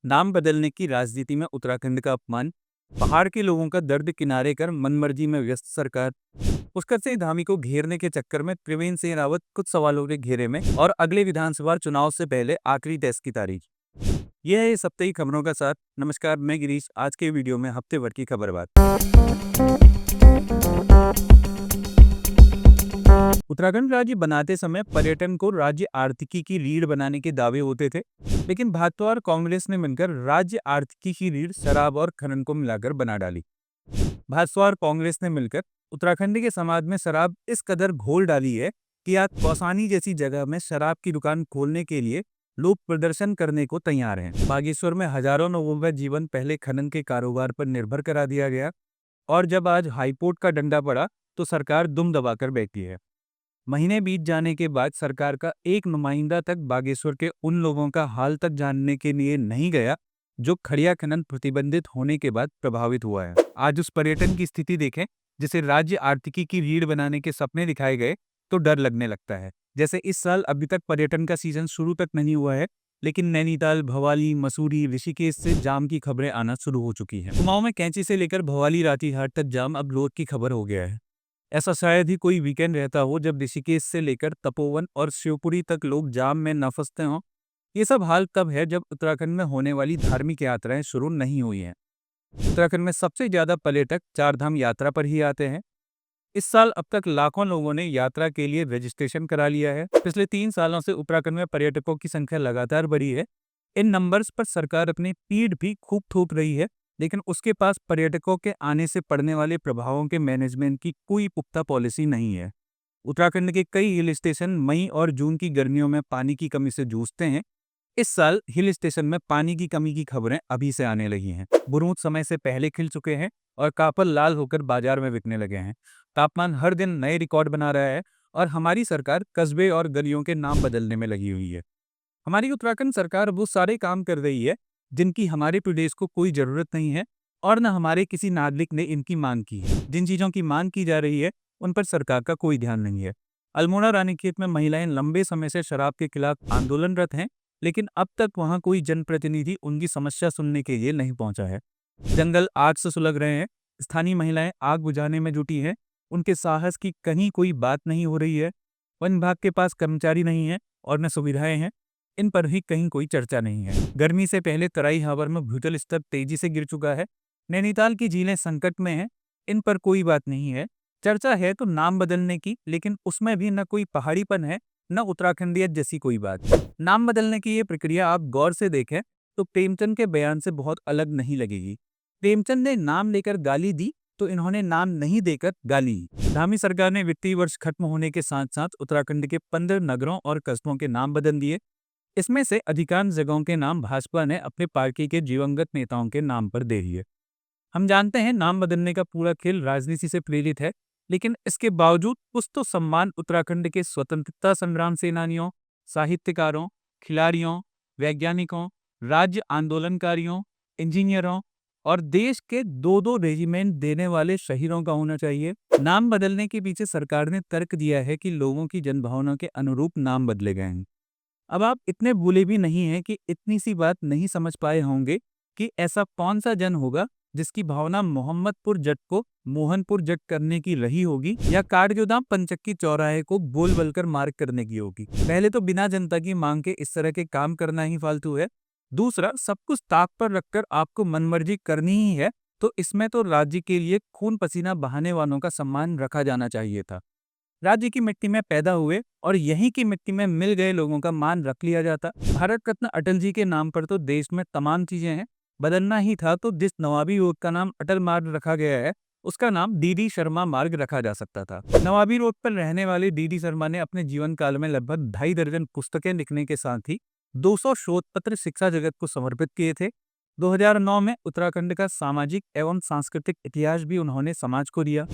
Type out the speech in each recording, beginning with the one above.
नाम बदलने की राजनीति में उत्तराखंड का अपमान, पहाड़ के लोगों का दर्द किनारे कर मनमर्जी में व्यस्त सरकार, पुष्कर सिंह धामी को घेरने के चक्कर में त्रिवेंद्र सिंह रावत कुछ सवालों के घेरे में और अगले विधानसभा चुनाव से पहले आखिरी टेस्ट की तारीख। यह है इस हफ्ते की खबरों का साथ। नमस्कार, मैं गिरीश। आज के वीडियो में हफ्ते भर की खबर बात। उत्तराखंड राज्य बनाते समय पर्यटन को राज्य आर्थिकी की रीढ़ बनाने के दावे होते थे, लेकिन भाजपा और कांग्रेस ने मिलकर राज्य आर्थिकी की रीढ़ शराब और खनन को मिलाकर बना डाली। भाजपा और कांग्रेस ने मिलकर उत्तराखंड के समाज में शराब इस कदर घोल डाली है कि आज कौसानी जैसी जगह में शराब की दुकान खोलने के लिए लोग प्रदर्शन करने को तैयार हैं। बागेश्वर में हजारों लोगों का जीवन पहले खनन के कारोबार पर निर्भर करा दिया गया, और जब आज हाईकोर्ट का डंडा पड़ा तो सरकार दुम दबाकर बैठी है। महीने बीत जाने के बाद सरकार का एक नुमाइंदा तक बागेश्वर के उन लोगों का हाल तक जानने के लिए नहीं गया जो खड़िया खनन प्रतिबंधित होने के बाद प्रभावित हुआ है। आज उस पर्यटन की स्थिति देखें जिसे राज्य आर्थिकी की रीढ़ बनाने के सपने दिखाए गए तो डर लगने लगता है। जैसे इस साल अभी तक पर्यटन का सीजन शुरू तक नहीं हुआ है, लेकिन नैनीताल, भवाली, मसूरी, ऋषिकेश से जाम की खबरें आना शुरू हो चुकी हैं। कुमाऊं में कैंची से लेकर भवाली रातीहाट तक जाम अब रोज की खबर हो गया है। ऐसा शायद ही कोई वीकेंड रहता हो जब ऋषिकेश से लेकर तपोवन और शिवपुरी तक लोग जाम में न फंसते हों। ये सब हाल तब है जब उत्तराखंड में होने वाली धार्मिक यात्राएं शुरू नहीं हुई हैं। उत्तराखंड में सबसे ज्यादा पर्यटक चारधाम यात्रा पर ही आते हैं। इस साल अब तक लाखों लोगों ने यात्रा के लिए रजिस्ट्रेशन करा लिया है। पिछले 3 सालों से उत्तराखंड में पर्यटकों की संख्या लगातार बढ़ी है। इन नंबर्स पर सरकार अपनी पीठ भी खूब थोप रही है, लेकिन उसके पास पर्यटकों के आने से पड़ने वाले प्रभावों के मैनेजमेंट की कोई पुख्ता पॉलिसी नहीं है। उत्तराखंड के कई हिल स्टेशन मई और जून की गर्मियों में पानी की कमी से जूझते हैं। इस साल हिल स्टेशन में पानी की कमी की खबरें अभी से आने लगी हैं। बुरूद समय से पहले खिल चुके हैं और कापल लाल होकर बाजार में बिकने लगे हैं। तापमान हर दिन नए रिकॉर्ड बना रहा है और हमारी सरकार कस्बे और गलियों के नाम बदलने में लगी हुई है। हमारी उत्तराखंड सरकार वो सारे काम कर रही है जिनकी हमारे प्रदेश को कोई जरूरत नहीं है और न हमारे किसी नागरिक ने इनकी मांग की है। जिन चीजों की मांग की जा रही है उन पर सरकार का कोई ध्यान नहीं है। अल्मोड़ा रानीखेत में महिलाएं लंबे समय से शराब के खिलाफ आंदोलनरत हैं, लेकिन अब तक वहां कोई जनप्रतिनिधि उनकी समस्या सुनने के लिए नहीं पहुंचा है। जंगल आग से सुलग रहे हैं, स्थानीय महिलाएं आग बुझाने में जुटी हैं, उनके साहस की कहीं कोई बात नहीं हो रही है। वन विभाग के पास कर्मचारी नहीं है और न सुविधाएं हैं, इन पर भी कहीं कोई चर्चा नहीं है। गर्मी से पहले तराई हावर में भूजल स्तर तेजी से गिर चुका है। नैनीताल की झीलें संकट में हैं, इन पर कोई बात नहीं है। चर्चा है तो नाम बदलने की, लेकिन उसमें भी न कोई पहाड़ीपन है न उत्तराखंडियत जैसी कोई बात। नाम बदलने की ये प्रक्रिया आप गौर से देखें तो प्रेमचंद के बयान से बहुत अलग नहीं लगेगी। प्रेमचंद ने नाम लेकर गाली दी तो इन्होंने नाम नहीं देकर गाली। धामी सरकार ने वित्तीय वर्ष खत्म होने के साथ साथ उत्तराखंड के 15 नगरों और कस्बों के नाम बदल दिए। इसमें से अधिकांश जगहों के नाम भाजपा ने अपने पार्टी के दिवंगत नेताओं के नाम पर दे दिए। हम जानते हैं नाम बदलने का पूरा खेल राजनीति से प्रेरित है, लेकिन इसके बावजूद कुछ तो सम्मान उत्तराखंड के स्वतंत्रता संग्राम सेनानियों, साहित्यकारों, खिलाड़ियों, वैज्ञानिकों, राज्य आंदोलनकारियों, इंजीनियरों और देश के 2-2 रेजिमेंट देने वाले शहीदों का होना चाहिए। नाम बदलने के पीछे सरकार ने तर्क दिया है कि लोगों की जनभावना के अनुरूप नाम बदले गए हैं। अब आप इतने भूले भी नहीं हैं कि इतनी सी बात नहीं समझ पाए होंगे कि ऐसा कौन सा जन होगा जिसकी भावना मोहम्मदपुर जट को मोहनपुर जट करने की रही होगी या काठगोदाम पंचक्की चौराहे को बोल बलकर मार्ग करने की होगी। पहले तो बिना जनता की मांग के इस तरह के काम करना ही फालतू है। दूसरा, सब कुछ ताक पर रखकर आपको मनमर्जी करनी ही है तो इसमें तो राज्य के लिए खून पसीना बहाने वालों का सम्मान रखा जाना चाहिए था। राज्य की मिट्टी में पैदा हुए और यहीं की मिट्टी में मिल गए लोगों का मान रख लिया जाता। भारत रत्न अटल जी के नाम पर तो देश में तमाम चीजें हैं। बदलना ही था तो जिस नवाबी रोड का नाम अटल मार्ग रखा गया है उसका नाम डीडी शर्मा मार्ग रखा जा सकता था। नवाबी रोड पर रहने वाले डीडी शर्मा ने अपने जीवन काल में लगभग 2.5 दर्जन पुस्तकें लिखने के साथ ही 200 शोध पत्र शिक्षा जगत को समर्पित किए थे। 2009 में उत्तराखंड का सामाजिक एवं सांस्कृतिक इतिहास भी उन्होंने समाज को दिया।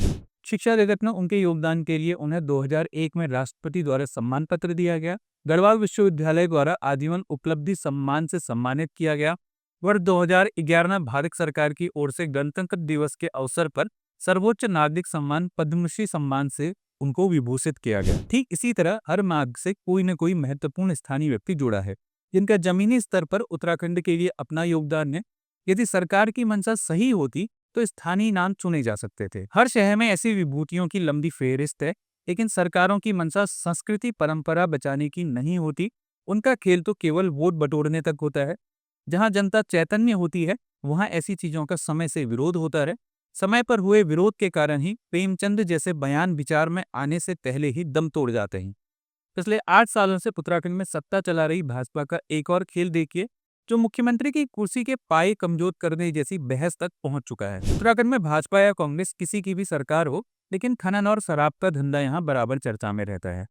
शिक्षा जगत में उनके योगदान के लिए उन्हें 2001 में राष्ट्रपति द्वारा सम्मान पत्र दिया गया। गढ़वाल विश्वविद्यालय द्वारा आजीवन उपलब्धि सम्मान से सम्मानित किया गया। वर्ष 2011 में भारत सरकार की ओर से गणतंत्र दिवस के अवसर पर सर्वोच्च नागरिक सम्मान पद्मश्री सम्मान से उनको विभूषित किया गया। ठीक इसी तरह हर मार्ग से कोई न कोई महत्वपूर्ण स्थानीय व्यक्ति जुड़ा है। जिनका जमीनी स्तर पर उत्तराखंड के लिए अपना योगदान है। यदि सरकार की मंशा सही होती तो स्थानीय नाम चुने जा सकते थे। हर शहर में ऐसी विभूतियों की लंबी फेहरिस्त है, लेकिन सरकारों की मंशा संस्कृति परंपरा बचाने की नहीं होती। उनका खेल तो केवल वोट बटोरने तक होता है। जहां जनता चैतन्य होती है, वहां ऐसी चीजों का समय से विरोध होता रहे। समय पर हुए विरोध के कारण ही प्रेमचंद जैसे बयान विचार में आने से पहले ही दम तोड़ जाते हैं। पिछले 8 सालों से उत्तराखंड में सत्ता चला रही भाजपा का एक और खेल देखिए, जो मुख्यमंत्री की कुर्सी के पाए कमजोर करने जैसी बहस तक पहुंच चुका है। उत्तराखंड में भाजपा या कांग्रेस किसी की भी सरकार हो, लेकिन खनन और शराब का धंधा यहाँ बराबर चर्चा में रहता है।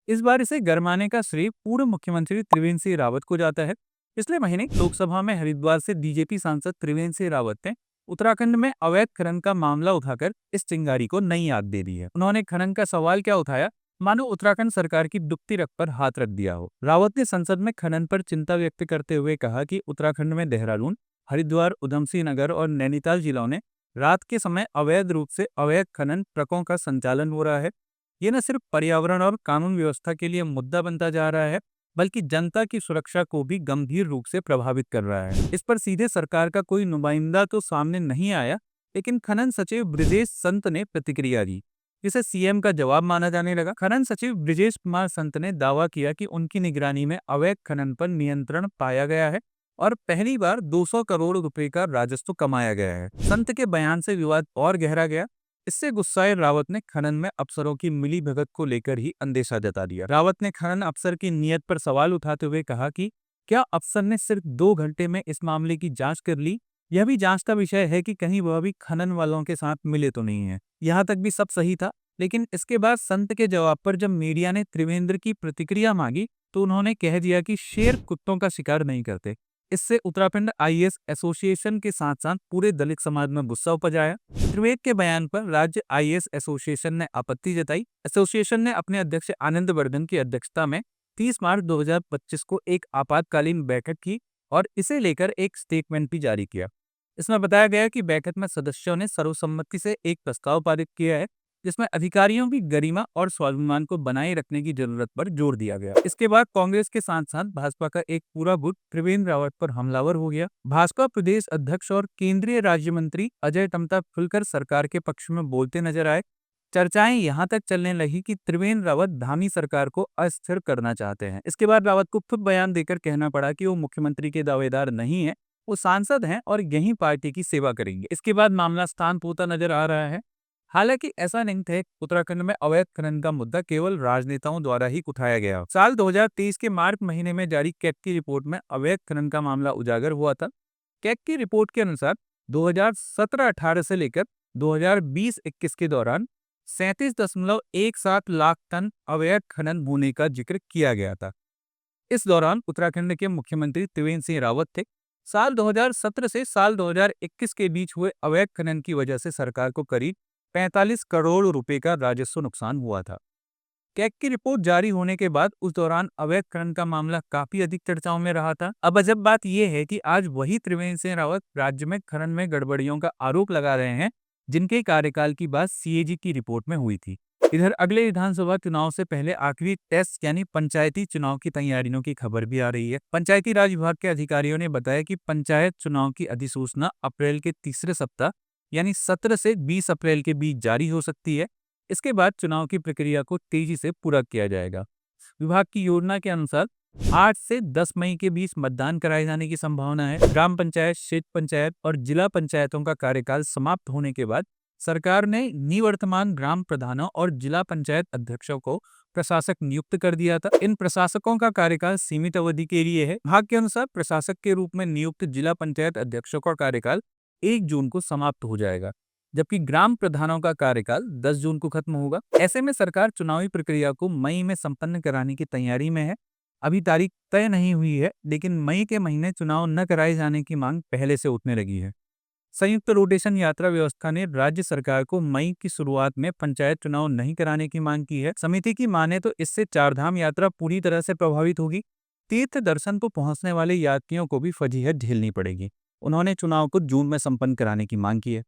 इस बार इसे गरमाने का श्रेय पूर्व मुख्यमंत्री त्रिवेंद्र सिंह रावत को जाता है। पिछले महीने लोकसभा में हरिद्वार से बीजेपी सांसद त्रिवेंद्र सिंह रावत ने उत्तराखंड में अवैध खनन का मामला उठाकर इस चिंगारी को नई आग दे दी है। उन्होंने खनन का सवाल क्या उठाया, मानो उत्तराखंड सरकार की दुखती रख पर हाथ रख दिया हो। रावत ने संसद में खनन पर चिंता व्यक्त करते हुए कहा कि उत्तराखंड में देहरादून, हरिद्वार, उधमसिंह नगर और नैनीताल जिलों में रात के समय अवैध रूप से अवैध खनन ट्रकों का संचालन हो रहा है। ये न सिर्फ पर्यावरण और कानून व्यवस्था के लिए मुद्दा बनता जा रहा है, बल्कि जनता की सुरक्षा को भी गंभीर रूप से प्रभावित कर रहा है। इस पर सीधे सरकार का कोई नुमाइंदा तो सामने नहीं आया, लेकिन खनन सचिव ब्रिजेश संत ने प्रतिक्रिया दी, जिसे सीएम का जवाब माना जाने लगा। खनन सचिव ब्रिजेश कुमार संत ने दावा किया कि उनकी निगरानी में अवैध खनन पर नियंत्रण पाया गया है और पहली बार 200 करोड़ रुपए का राजस्व कमाया गया है। संत के बयान से विवाद और गहरा गया। इससे गुस्साए रावत ने खनन में अफसरों की मिलीभगत को लेकर ही अंदेशा जता दिया। रावत ने खनन अफसर की नीयत पर सवाल उठाते हुए कहा कि क्या अफसर ने सिर्फ 2 घंटे में इस मामले की जांच कर ली? यह भी जांच का विषय है कि कहीं वह भी खनन वालों के साथ मिले तो नहीं है। यहाँ तक भी सब सही था, लेकिन इसके बाद संत के जवाब पर जब मीडिया ने त्रिवेंद्र की प्रतिक्रिया मांगी, तो उन्होंने कह दिया कि शेर कुत्तों का शिकार नहीं करते। इससे उत्तराखंड आईएएस एसोसिएशन के साथ साथ पूरे दलित समाज में गुस्सा उपज आया। त्रिवेद के बयान पर राज्य आईएएस एसोसिएशन ने आपत्ति जताई। एसोसिएशन ने अपने अध्यक्ष आनंद वर्धन की अध्यक्षता में 30 मार्च 2025 को एक आपातकालीन बैठक की और इसे लेकर एक स्टेटमेंट भी जारी किया। इसमें बताया गया कि बैठक में सदस्यों ने सर्वसम्मति से एक प्रस्ताव पारित किया है, जिसमें अधिकारियों की गरिमा और स्वाभिमान को बनाए रखने की जरूरत पर जोर दिया गया। इसके बाद कांग्रेस के साथ साथ भाजपा का एक पूरा गुट त्रिवेंद्र रावत पर हमलावर हो गया। भाजपा प्रदेश अध्यक्ष और केंद्रीय राज्य मंत्री अजय टम्टा खुलकर सरकार के पक्ष में बोलते नजर आए। चर्चाएं यहां तक चलने लगी कि त्रिवेंद्र रावत धामी सरकार को अस्थिर करना चाहते हैं। इसके बाद रावत को खुद बयान देकर कहना पड़ा कि वो मुख्यमंत्री के दावेदार नहीं है, वो सांसद हैं और यहीं पार्टी की सेवा करेंगे। इसके बाद मामला स्थान पोता नजर आ रहा है। हालांकि ऐसा नहीं था कि उत्तराखंड में अवैध खनन का मुद्दा केवल राजनेताओं द्वारा ही उठाया गया। साल 2023 के मार्च महीने में जारी कैग की रिपोर्ट में अवैध खनन का मामला उजागर हुआ था। कैग की रिपोर्ट के अनुसार 2017-18 से लेकर 2020-21 के दौरान 37.17 लाख टन अवैध खनन होने का जिक्र किया गया था। इस दौरान उत्तराखंड के मुख्यमंत्री त्रिवेंद्र सिंह रावत थे। साल 2017 से साल 2021 के बीच हुए अवैध खनन की वजह से सरकार को करीब 45 करोड़ रुपए का राजस्व नुकसान हुआ था। कैग की रिपोर्ट जारी होने के बाद उस दौरान अवैध खनन का मामला काफी अधिक चर्चाओं में रहा था। अब अजब बात यह है कि आज वही त्रिवेंद्र सिंह रावत राज्य में खनन में गड़बड़ियों का आरोप लगा रहे हैं, जिनके कार्यकाल की बात सीएजी की रिपोर्ट में हुई थी। इधर अगले विधानसभा चुनाव से पहले आखिरी टेस्ट यानी पंचायती चुनाव की तैयारियों की खबर भी आ रही है। पंचायती राज विभाग के अधिकारियों ने बताया कि पंचायत चुनाव की अधिसूचना अप्रैल के तीसरे सप्ताह यानी 17 से 20 अप्रैल के बीच जारी हो सकती है। इसके बाद चुनाव की प्रक्रिया को तेजी से पूरा किया जाएगा। विभाग की योजना के अनुसार 8 से 10 मई के बीच मतदान कराए जाने की संभावना है। ग्राम पंचायत, क्षेत्र पंचायत और जिला पंचायतों का कार्यकाल समाप्त होने के बाद सरकार ने निवर्तमान ग्राम प्रधानों और जिला पंचायत अध्यक्षों को प्रशासक नियुक्त कर दिया था। इन प्रशासकों का कार्यकाल सीमित अवधि के लिए है। विभाग के अनुसार प्रशासक के रूप में नियुक्त जिला पंचायत अध्यक्षों का कार्यकाल 1 जून को समाप्त हो जाएगा, जबकि ग्राम प्रधानों का कार्यकाल 10 जून को खत्म होगा। ऐसे में सरकार चुनावी प्रक्रिया को मई में संपन्न कराने की तैयारी में है। अभी तारीख तय नहीं हुई है, लेकिन मई के महीने चुनाव न कराए जाने की मांग पहले से उठने लगी है। संयुक्त रोटेशन यात्रा व्यवस्था ने राज्य सरकार को मई की शुरुआत में पंचायत चुनाव नहीं कराने की मांग की है। समिति की माने तो इससे चारधाम यात्रा पूरी तरह से प्रभावित होगी। तीर्थ दर्शन को पहुंचने वाले यात्रियों को भी फजीहत झेलनी पड़ेगी। उन्होंने चुनाव को जून में संपन्न कराने की मांग की है।